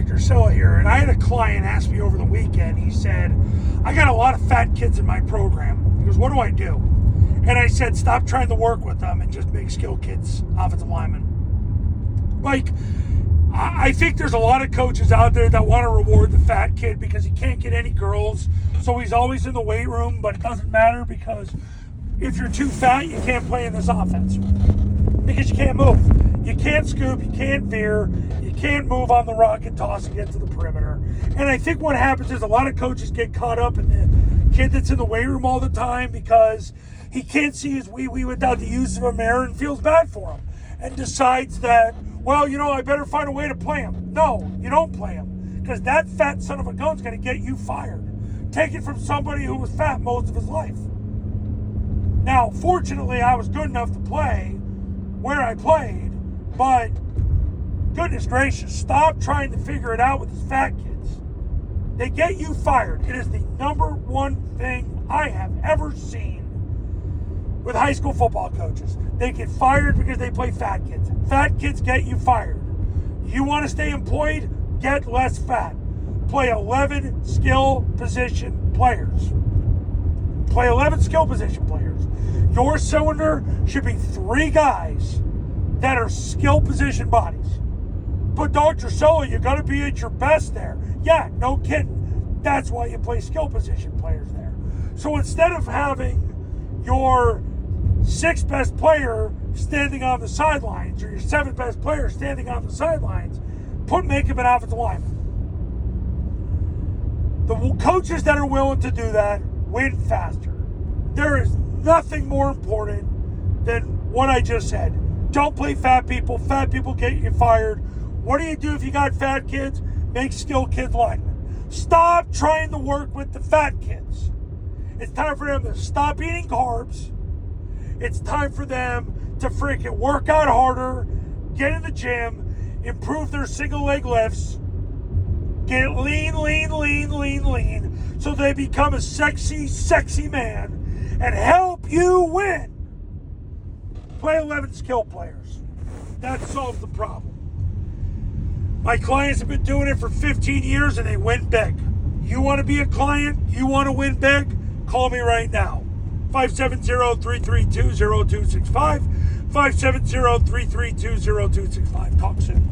Dr. Silla here, and I had a client ask me over the weekend. He said, I got a lot of fat kids in my program. He goes, what do I do? And I said, stop trying to work with them and just make skilled kids offensive linemen. Like, I think there's a lot of coaches out there that want to reward the fat kid because he can't get any girls, so he's always in the weight room, but it doesn't matter because if you're too fat, you can't play in this offense because you can't move. You can't scoop, you can't veer, you can't move on the rock and toss and get to the perimeter. And I think what happens is a lot of coaches get caught up in the kid that's in the weight room all the time because he can't see his wee-wee without the use of a mirror and feels bad for him and decides that, well, I better find a way to play him. No, you don't play him because that fat son of a gun's going to get you fired. Take it from somebody who was fat most of his life. Now, fortunately, I was good enough to play where I played, but goodness gracious, stop trying to figure it out with these fat kids. They get you fired. It is the number one thing I have ever seen with high school football coaches. They get fired because they play fat kids. Fat kids get you fired. You want to stay employed? Get less fat. Play 11 skill position players. Play 11 skill position players. Your cylinder should be 3 guys that are skill position bodies. But Dr. Solo, you got to be at your best there. Yeah, no kidding. That's why you play skill position players there. So instead of having your 6th best player standing on the sidelines or your 7th best player standing on the sidelines, make him an offensive lineman. The coaches that are willing to do that win faster. There is nothing more important than what I just said. Don't play fat people. Fat people get you fired. What do you do if you got fat kids? Make skilled kids linemen. Stop trying to work with the fat kids. It's time for them to stop eating carbs. It's time for them to freaking work out harder, get in the gym, improve their single leg lifts, get lean, so they become a sexy man and help you win. Play 11 skill players. That solves the problem. My clients have been doing it for 15 years and they win big. You want to be a client? You want to win big? Call me right now. 570-332-0265. 570-332-0265. Talk soon.